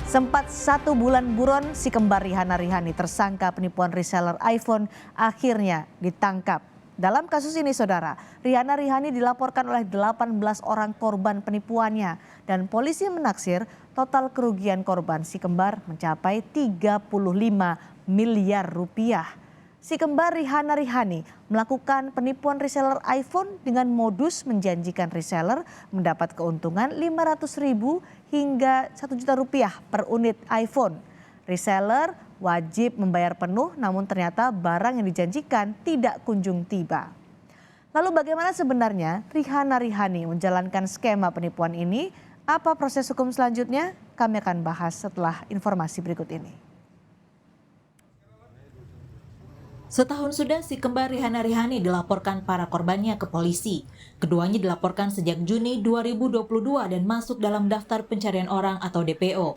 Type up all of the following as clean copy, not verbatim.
Sempat 1 bulan buron, si kembar Rihanna Rihani tersangka penipuan reseller iPhone akhirnya ditangkap. Dalam kasus ini saudara, Rihanna Rihani dilaporkan oleh 18 orang korban penipuannya dan polisi menaksir total kerugian korban si kembar mencapai 35 miliar rupiah. Si kembar Rihanna Rihani melakukan penipuan reseller iPhone dengan modus menjanjikan reseller mendapat keuntungan 500.000 hingga 1 juta rupiah per unit iPhone. Reseller wajib membayar penuh namun ternyata barang yang dijanjikan tidak kunjung tiba. Lalu bagaimana sebenarnya Rihanna Rihani menjalankan skema penipuan ini? Apa proses hukum selanjutnya? Kami akan bahas setelah informasi berikut ini. Setahun sudah si kembar Rihanna Rihani dilaporkan para korbannya ke polisi. Keduanya dilaporkan sejak Juni 2022 dan masuk dalam daftar pencarian orang atau DPO.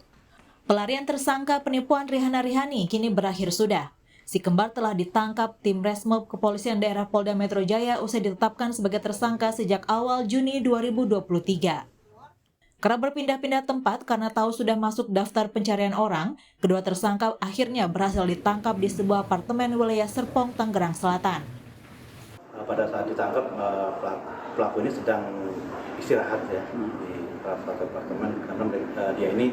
Pelarian tersangka penipuan Rihanna Rihani kini berakhir sudah. Si kembar telah ditangkap tim Resmob Kepolisian Daerah Polda Metro Jaya usai ditetapkan sebagai tersangka sejak awal Juni 2023. Kerap berpindah-pindah tempat karena tahu sudah masuk daftar pencarian orang, kedua tersangka akhirnya berhasil ditangkap di sebuah apartemen wilayah Serpong, Tangerang Selatan. Pada saat ditangkap, pelaku ini sedang istirahat ya di salah satu apartemen karena dia ini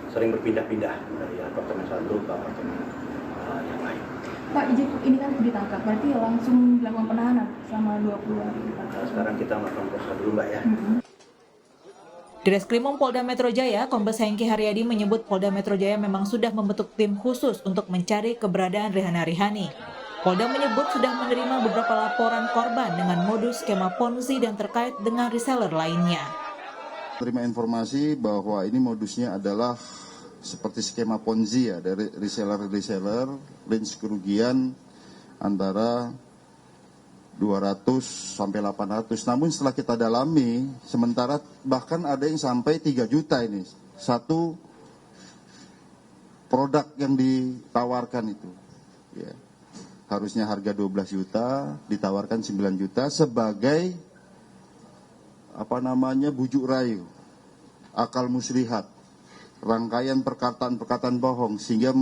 sering berpindah-pindah dari apartemen satu ke apartemen yang lain. Pak, ini kan ditangkap, berarti langsung dilakukan penahanan selama 20 hari? Sekarang kita melakukan proses dulu Mbak ya. Di Reskrimum Polda Metro Jaya, Kombes Hengki Haryadi menyebut Polda Metro Jaya memang sudah membentuk tim khusus untuk mencari keberadaan Rihanna Rihani. Polda menyebut sudah menerima beberapa laporan korban dengan modus skema Ponzi dan terkait dengan reseller lainnya. Terima informasi bahwa ini modusnya adalah seperti skema Ponzi ya, dari reseller, range kerugian antara 200 sampai 800. Namun setelah kita dalami, sementara bahkan ada yang sampai 3 juta ini. Satu produk yang ditawarkan itu. Ya. Harusnya harga 12 juta, ditawarkan 9 juta sebagai bujuk rayu, akal muslihat, rangkaian perkataan-perkataan bohong sehingga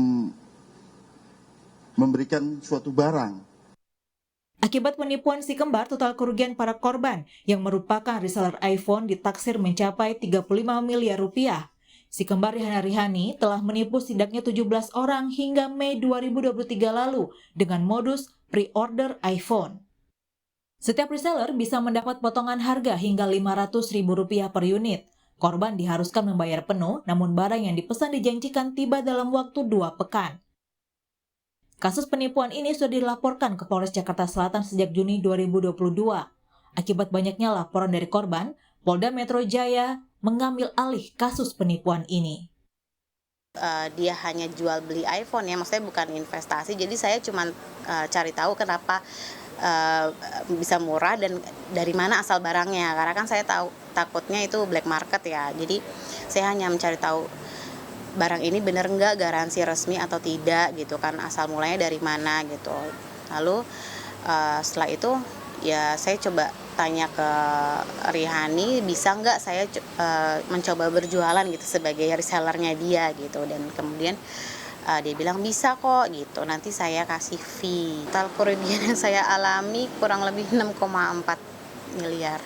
memberikan suatu barang. Akibat penipuan si kembar, total kerugian para korban yang merupakan reseller iPhone ditaksir mencapai 35 miliar rupiah. Si kembar Rihanna Rihani telah menipu setidaknya 17 orang hingga Mei 2023 lalu dengan modus pre-order iPhone. Setiap reseller bisa mendapat potongan harga hingga Rp500.000 per unit. Korban diharuskan membayar penuh, namun barang yang dipesan dijanjikan tiba dalam waktu 2 pekan. Kasus penipuan ini sudah dilaporkan ke Polres Jakarta Selatan sejak Juni 2022. Akibat banyaknya laporan dari korban, Polda Metro Jaya mengambil alih kasus penipuan ini. Dia hanya jual beli iPhone ya, maksudnya bukan investasi. Jadi saya cuma cari tahu kenapa bisa murah dan dari mana asal barangnya. Karena kan saya tahu takutnya itu black market ya. Jadi saya hanya mencari tahu barang ini benar nggak garansi resmi atau tidak gitu kan, asal mulanya dari mana gitu. Lalu setelah itu ya saya coba tanya ke Rihani, bisa nggak saya mencoba berjualan gitu sebagai resellernya dia gitu, dan kemudian dia bilang bisa kok gitu, nanti saya kasih fee. Total kerugian yang saya alami kurang lebih 6,4 miliar.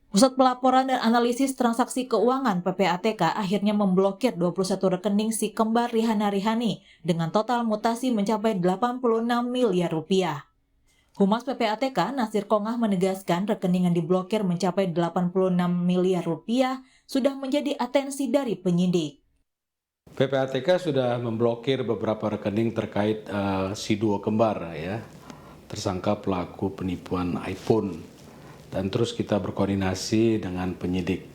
Pusat Pelaporan dan Analisis Transaksi Keuangan (PPATK) akhirnya memblokir 21 rekening si kembar Rihanna Rihani dengan total mutasi mencapai 86 miliar rupiah. Humas PPATK Nasir Kongah menegaskan rekening yang diblokir mencapai 86 miliar rupiah sudah menjadi atensi dari penyidik. PPATK sudah memblokir beberapa rekening terkait si duo kembar ya, tersangka pelaku penipuan iPhone. Dan terus kita berkoordinasi dengan penyidik.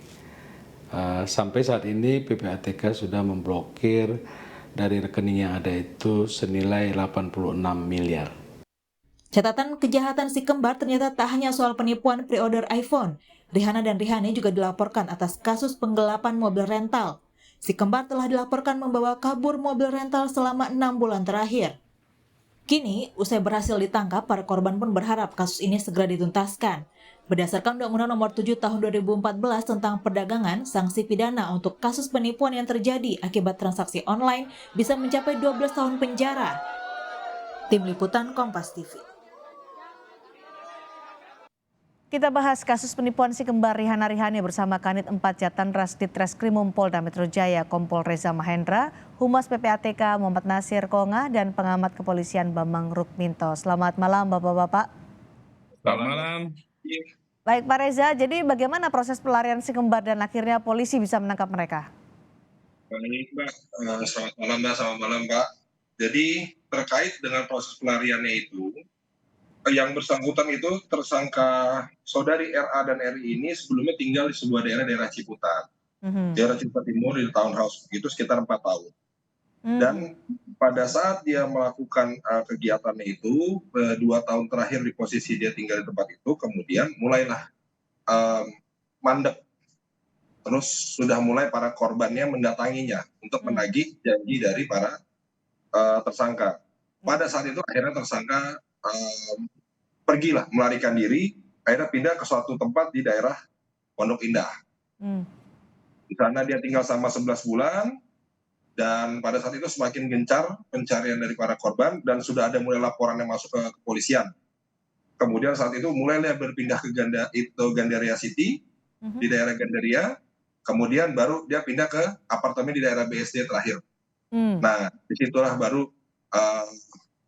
Sampai saat ini PPATK sudah memblokir dari rekening yang ada itu senilai 86 miliar. Catatan kejahatan si kembar ternyata tak hanya soal penipuan pre-order iPhone. Rihanna dan Rihani juga dilaporkan atas kasus penggelapan mobil rental. Si kembar telah dilaporkan membawa kabur mobil rental selama 6 bulan terakhir. Kini, usai berhasil ditangkap, para korban pun berharap kasus ini segera dituntaskan. Berdasarkan Undang-Undang Nomor 7 Tahun 2014 tentang perdagangan, sanksi pidana untuk kasus penipuan yang terjadi akibat transaksi online bisa mencapai 12 tahun penjara. Tim Liputan Kompas TV. Kita bahas kasus penipuan si kembar Rihana Rihani bersama Kanit 4 Jatanras Ditreskrimum Polda Metro Jaya Kompol Reza Mahendra, Humas PPATK Muhammad Nasir Konga, dan pengamat kepolisian Bambang Rukminto. Selamat malam Bapak-Bapak. Selamat malam. Baik Pak Reza, jadi bagaimana proses pelarian si kembar dan akhirnya polisi bisa menangkap mereka? Baik Mbak, selamat malam Mbak, selamat malam Mbak. Jadi terkait dengan proses pelariannya itu, yang bersangkutan itu tersangka saudari RA dan RI ini sebelumnya tinggal di sebuah daerah Ciputat. Daerah Ciputat Timur di townhouse, itu sekitar 4 tahun. Dan pada saat dia melakukan kegiatannya itu, 2 tahun terakhir di posisi dia tinggal di tempat itu, kemudian mulailah mandek. Terus sudah mulai para korbannya mendatanginya untuk menagih janji dari para tersangka. Pada saat itu akhirnya tersangka pergilah melarikan diri, akhirnya pindah ke suatu tempat di daerah Pondok Indah. Di sana dia tinggal selama 11 bulan, dan pada saat itu semakin gencar pencarian dari para korban, dan sudah ada mulai laporan yang masuk ke kepolisian. Kemudian saat itu mulailah berpindah ke Gandaria City, di daerah Gandaria, kemudian baru dia pindah ke apartemen di daerah BSD terakhir. Nah, disitulah baru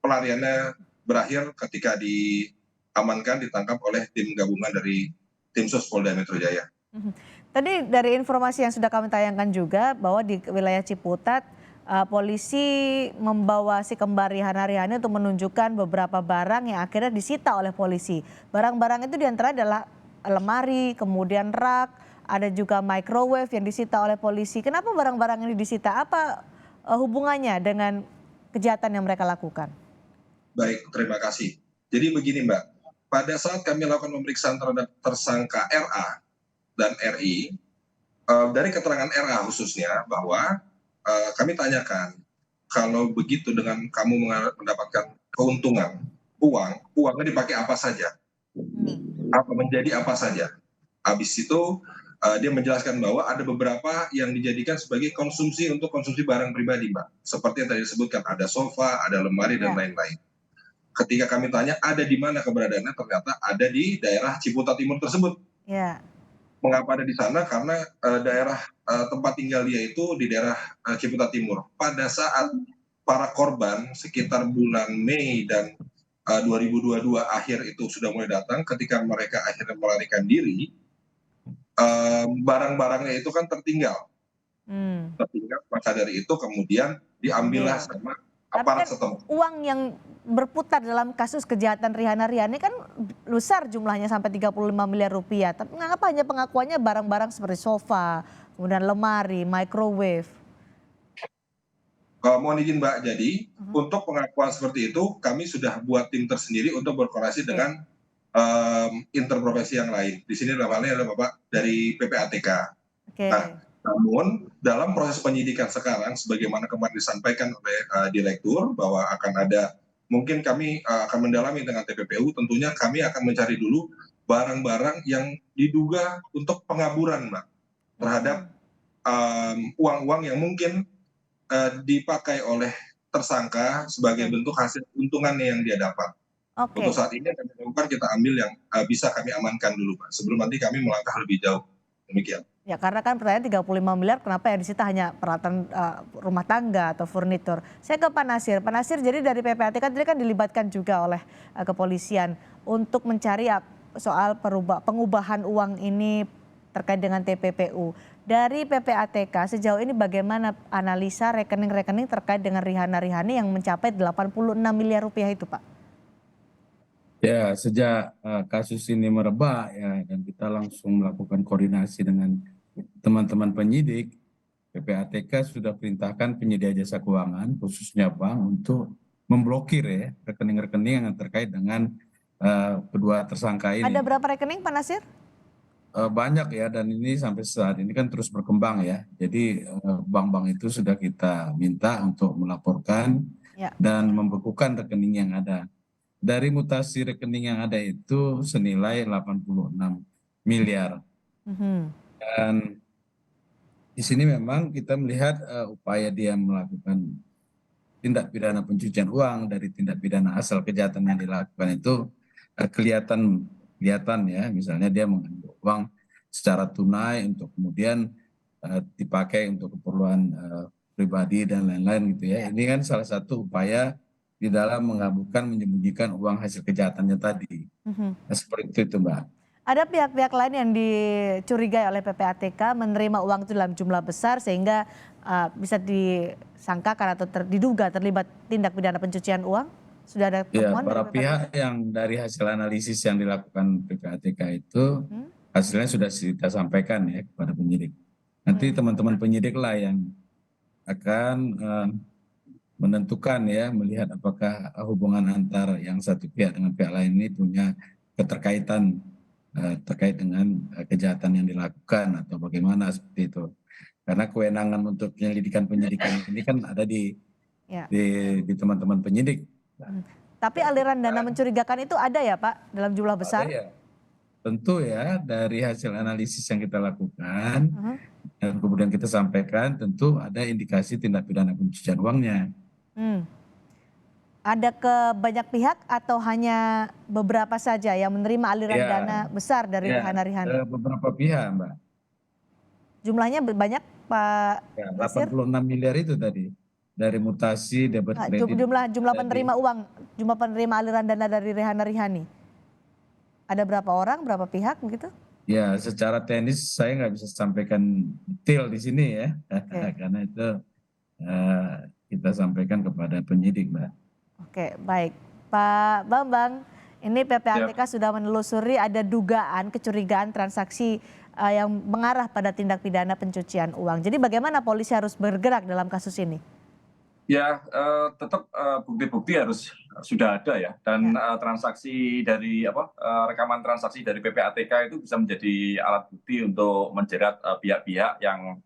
pelariannya berakhir ketika diamankan, ditangkap oleh tim gabungan dari tim sus Polda Metro Jaya. Tadi dari informasi yang sudah kami tayangkan juga bahwa di wilayah Ciputat polisi membawa si kembar Rihana Rihani untuk menunjukkan beberapa barang yang akhirnya disita oleh polisi. Barang-barang itu diantara adalah lemari, kemudian rak, ada juga microwave yang disita oleh polisi. Kenapa barang-barang ini disita? Apa hubungannya dengan kejahatan yang mereka lakukan? Baik, terima kasih. Jadi begini Mbak, pada saat kami lakukan pemeriksaan terhadap tersangka RA dan RI, dari keterangan RA khususnya bahwa kami tanyakan, kalau begitu dengan kamu mendapatkan keuntungan, uangnya dipakai apa saja? Apa menjadi apa saja? Habis itu dia menjelaskan bahwa ada beberapa yang dijadikan sebagai konsumsi untuk konsumsi barang pribadi Mbak. Seperti yang tadi disebutkan, ada sofa, ada lemari, dan lain-lain. Ketika kami tanya ada di mana keberadaannya, ternyata ada di daerah Ciputat Timur tersebut. Mengapa ada di sana? Karena daerah tempat tinggal dia itu di daerah Ciputat Timur. Pada saat para korban sekitar bulan Mei dan 2022 akhir itu sudah mulai datang, ketika mereka akhirnya melarikan diri, barang-barangnya itu kan tertinggal. Maka dari itu kemudian diambillah sama aparat setempat. Uang yang berputar dalam kasus kejahatan Rihana Rihani kan besar jumlahnya sampai 35 miliar rupiah. Tapi mengapa hanya pengakuannya barang-barang seperti sofa, kemudian lemari, microwave? Mohon izin Mbak, jadi untuk pengakuan seperti itu kami sudah buat tim tersendiri untuk berkoordinasi dengan interprofesi yang lain. Di sini dalam hal ini adalah Bapak dari PPATK. Nah, namun dalam proses penyidikan sekarang, sebagaimana kemarin disampaikan oleh direktur bahwa akan ada, mungkin kami akan mendalami dengan TPPU, tentunya kami akan mencari dulu barang-barang yang diduga untuk pengaburan Mbak, terhadap uang-uang yang mungkin dipakai oleh tersangka sebagai bentuk hasil keuntungannya yang dia dapat. Untuk saat ini yang kami lakukan, kita ambil yang bisa kami amankan dulu Pak, sebelum nanti kami melangkah lebih jauh. Demikian. Ya karena kan pertanyaan 35 miliar kenapa yang disita hanya peralatan rumah tangga atau furnitur. Saya ke Pak Nasir. Pak Nasir, jadi dari PPATK tadi kan dilibatkan juga oleh kepolisian untuk mencari soal pengubahan uang ini terkait dengan TPPU. Dari PPATK sejauh ini bagaimana analisa rekening-rekening terkait dengan Rihana Rihani yang mencapai 86 miliar rupiah itu Pak? Ya, sejak kasus ini merebak ya, dan kita langsung melakukan koordinasi dengan teman-teman penyidik, PPATK sudah perintahkan penyedia jasa keuangan khususnya bank untuk memblokir ya rekening-rekening yang terkait dengan kedua tersangka ini. Ada berapa rekening Pak Nasir? Banyak ya, dan ini sampai saat ini kan terus berkembang ya. Jadi bank-bank itu sudah kita minta untuk melaporkan dan membekukan rekening yang ada. dari mutasi rekening yang ada itu senilai 86 miliar. Dan di sini memang kita melihat upaya dia melakukan tindak pidana pencucian uang dari tindak pidana asal kejahatan yang dilakukan itu kelihatan ya, misalnya dia mengambil uang secara tunai untuk kemudian dipakai untuk keperluan pribadi dan lain-lain gitu ya. Ini kan salah satu upaya di dalam menggabungkan menyembunyikan uang hasil kejahatannya tadi. Nah, seperti itu Mbak. Ada pihak-pihak lain yang dicurigai oleh PPATK menerima uang itu dalam jumlah besar sehingga bisa disangkakan atau diduga terlibat tindak pidana pencucian uang? Sudah ada Ya, temuan para dari pihak yang dari hasil analisis yang dilakukan PPATK itu hasilnya sudah kita sampaikan ya kepada penyidik. Nanti teman-teman penyidik lah yang akan menentukan ya, melihat apakah hubungan antar yang satu pihak dengan pihak lain ini punya keterkaitan terkait dengan kejahatan yang dilakukan atau bagaimana seperti itu. Karena kewenangan untuk penyelidikan penyidikan ini kan ada di teman-teman penyidik. Tapi aliran dana mencurigakan itu ada ya Pak dalam jumlah besar? Ya. Tentu ya dari hasil analisis yang kita lakukan dan kemudian kita sampaikan tentu ada indikasi tindak pidana pencucian uangnya. Ada ke banyak pihak atau hanya beberapa saja yang menerima aliran dana besar dari Rihana-Rihani? Beberapa pihak Mbak. Jumlahnya banyak Pak Nasir? 86 miliar itu tadi dari mutasi debit kredit. Jumlah penerima uang, jumlah penerima aliran dana dari Rihana-Rihani. Ada berapa orang, berapa pihak begitu? Ya, secara teknis saya nggak bisa sampaikan detail di sini ya, karena itu kita sampaikan kepada penyidik, Mbak. Oke, baik. Pak Bambang, ini PPATK sudah menelusuri ada dugaan kecurigaan transaksi yang mengarah pada tindak pidana pencucian uang. Jadi bagaimana polisi harus bergerak dalam kasus ini? Ya, tetap bukti-bukti harus sudah ada ya, dan transaksi dari rekaman transaksi dari PPATK itu bisa menjadi alat bukti untuk menjerat pihak-pihak yang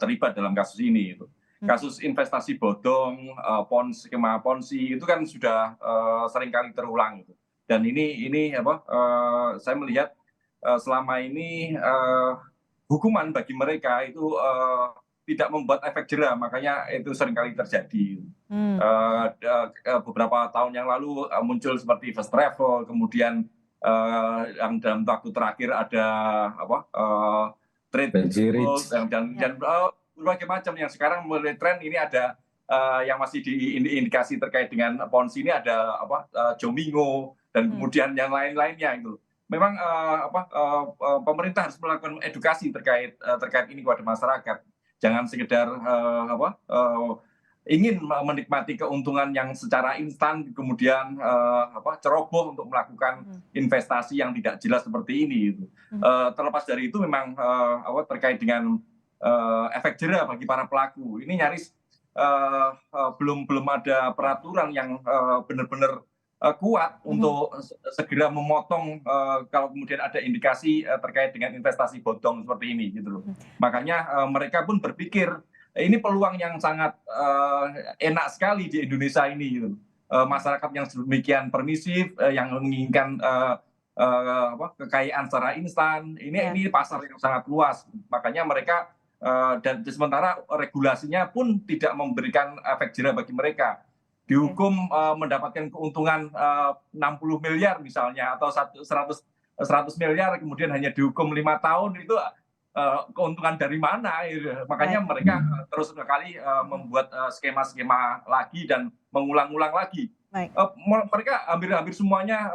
terlibat dalam kasus ini. Kasus investasi bodong, skema ponzi itu kan sudah seringkali terulang. Dan ini saya melihat selama ini hukuman bagi mereka itu tidak membuat efek jera, makanya itu seringkali terjadi. Beberapa tahun yang lalu muncul seperti first travel, kemudian yang dalam waktu terakhir ada trade dan berbagai macam yang sekarang mulai tren. Ini ada yang masih diindikasi terkait dengan ponzi, ini ada Jomingo dan kemudian yang lain-lainnya itu. Memang pemerintah harus melakukan edukasi terkait ini kepada masyarakat. Jangan sekedar ingin menikmati keuntungan yang secara instan kemudian ceroboh untuk melakukan investasi yang tidak jelas seperti ini. Terlepas dari itu memang terkait dengan efek jera bagi para pelaku. Ini nyaris belum ada peraturan yang benar-benar kuat untuk segera memotong kalau kemudian ada indikasi terkait dengan investasi bodong seperti ini gitu loh. Makanya mereka pun berpikir ini peluang yang sangat enak sekali di Indonesia ini gitu. Masyarakat yang sedemikian permisif yang menginginkan kekayaan secara instan, ini pasar yang sangat luas. Makanya mereka dan sementara regulasinya pun tidak memberikan efek jera bagi mereka. Dihukum mendapatkan keuntungan 60 miliar misalnya atau 100 miliar kemudian hanya dihukum 5 tahun, itu keuntungan dari mana? Makanya mereka terus sekali membuat skema-skema lagi dan mengulang-ulang lagi. Mereka hampir semuanya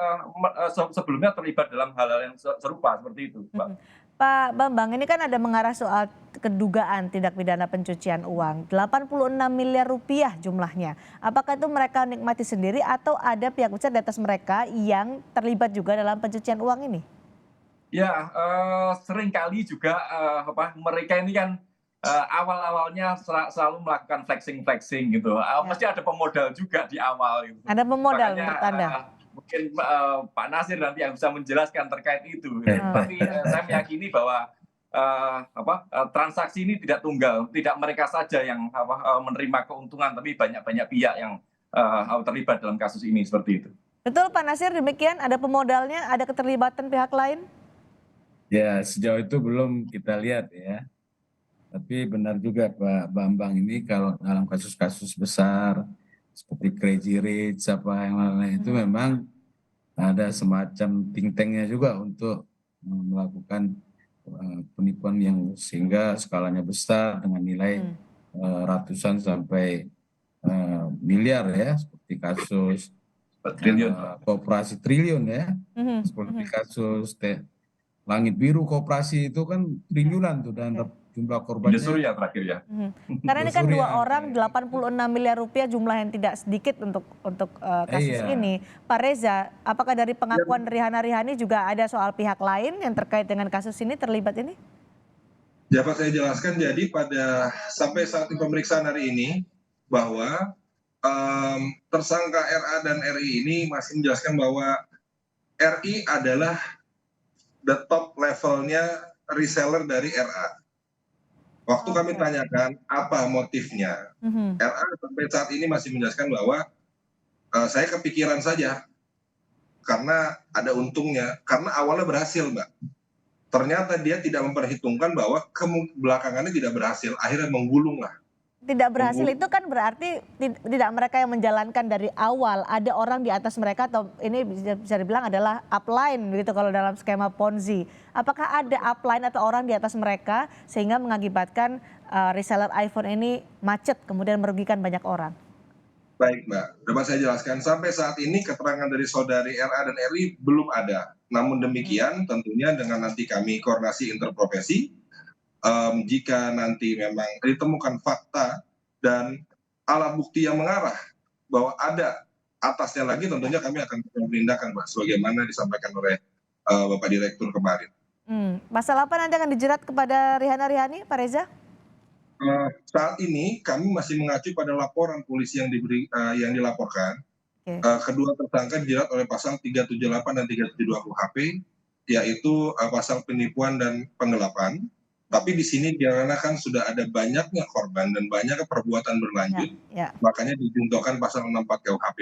sebelumnya terlibat dalam hal-hal yang serupa seperti itu, Mbak. Pak Bambang, ini kan ada mengarah soal kedugaan tindak pidana pencucian uang. 86 miliar rupiah jumlahnya. Apakah itu mereka nikmati sendiri atau ada pihak besar di atas mereka yang terlibat juga dalam pencucian uang ini? Ya, seringkali juga mereka ini kan awal-awalnya selalu melakukan flexing gitu. Pasti ada pemodal juga di awal. Gitu. Ada pemodal menurut Anda? Mungkin Pak Nasir nanti yang bisa menjelaskan terkait itu. Tapi saya meyakini bahwa transaksi ini tidak tunggal, tidak mereka saja yang menerima keuntungan, tapi banyak pihak yang terlibat dalam kasus ini seperti itu. Betul Pak Nasir, demikian ada pemodalnya, ada keterlibatan pihak lain? Ya, sejauh itu belum kita lihat ya. Tapi benar juga Pak Bambang, ini kalau dalam kasus-kasus besar seperti Crazy Rich apa yang lain-lain itu memang ada semacam think tanknya juga untuk melakukan penipuan yang sehingga skalanya besar dengan nilai ratusan sampai miliar ya, seperti kasus triliun. koperasi triliun ya, seperti kasus Langit Biru koperasi itu kan triliunan tuh, dan jumlah korbannya. Surya terakhir ya. Karena ini kan 2 orang 86 miliar rupiah, jumlah yang tidak sedikit untuk kasus ini. Pak Reza, apakah dari pengakuan Rihana Rihani juga ada soal pihak lain yang terkait dengan kasus ini terlibat ini? Dapat saya jelaskan, jadi sampai saat pemeriksaan hari ini bahwa tersangka RA dan RI ini masih menjelaskan bahwa RI adalah the top levelnya reseller dari RA. Waktu kami tanyakan apa motifnya, RA sampai saat ini masih menjelaskan bahwa saya kepikiran saja karena ada untungnya, karena awalnya berhasil Mbak. Ternyata dia tidak memperhitungkan bahwa belakangannya tidak berhasil, akhirnya menggulung lah. Tidak berhasil itu kan berarti tidak mereka yang menjalankan dari awal, ada orang di atas mereka, atau ini bisa dibilang adalah upline gitu kalau dalam skema Ponzi. Apakah ada upline atau orang di atas mereka sehingga mengakibatkan reseller iPhone ini macet kemudian merugikan banyak orang? Baik Mbak, dapat saya jelaskan, sampai saat ini keterangan dari saudari RA dan RI belum ada. Namun demikian tentunya dengan nanti kami koordinasi interprofesi, jika nanti memang ditemukan fakta dan alat bukti yang mengarah bahwa ada atasnya lagi, tentunya kami akan menindakan Mbak, sebagaimana disampaikan oleh Bapak Direktur kemarin. Pasal apa nanti akan dijerat kepada Rihana Rihani, Pak Reza? Saat ini kami masih mengacu pada laporan polisi yang dilaporkan. Kedua tersangka dijerat oleh pasal 378 dan 372 KUHP, yaitu pasal penipuan dan penggelapan. Tapi di sini dikarenakan sudah ada banyaknya korban dan banyak perbuatan berlanjut, makanya dijuntuhkan pasal 64 KUHP.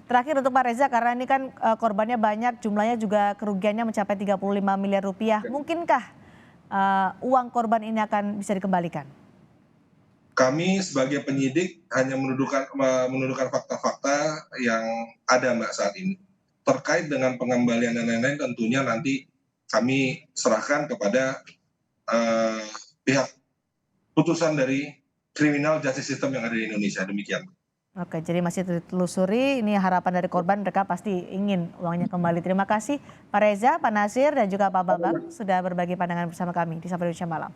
Terakhir untuk Pak Reza, karena ini kan korbannya banyak, jumlahnya juga kerugiannya mencapai 35 miliar rupiah. Mungkinkah uang korban ini akan bisa dikembalikan? Kami sebagai penyidik hanya menundukkan fakta-fakta yang ada Mbak saat ini. Terkait dengan pengembalian dan lain-lain tentunya nanti kami serahkan kepada pihak putusan dari criminal justice system yang ada di Indonesia. Demikian. Oke, jadi masih ditelusuri. Ini harapan dari korban, mereka pasti ingin uangnya kembali. Terima kasih Pak Reza, Pak Nasir, dan juga Pak Bambang sudah berbagi pandangan bersama kami di Sapa Indonesia Malam.